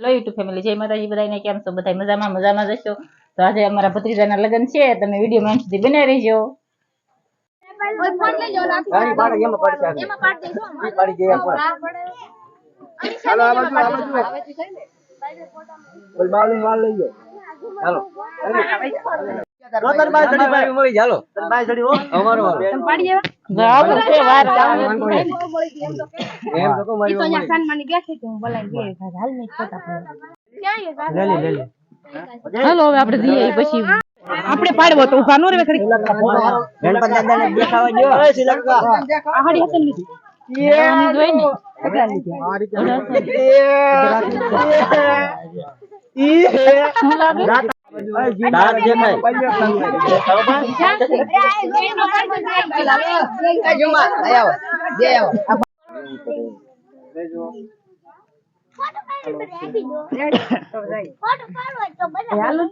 લો YouTube family, જય માતાજી બધાને. કેમ છો બધા? મજામાં જશો. તો આજે અમારા ભત્રીજાના લગ્ન છે, તમે વિડીયો માં સુધી બને રહેજો. હાલો હવે આપણે જઈએ પછી આપણે પાડવો તો ઉભા નો રે ખરી. ગણપત દાદાને દેખાવા દો. આહડી હસન લીધી એ જોઈ ને કેટલા લીધી આ રીતે શું લાગે દાંત દેખાય એ જુમા આયો દે આવો લેજો ફોટો પાડી આપી દો ફોટો પાડવો તો બધા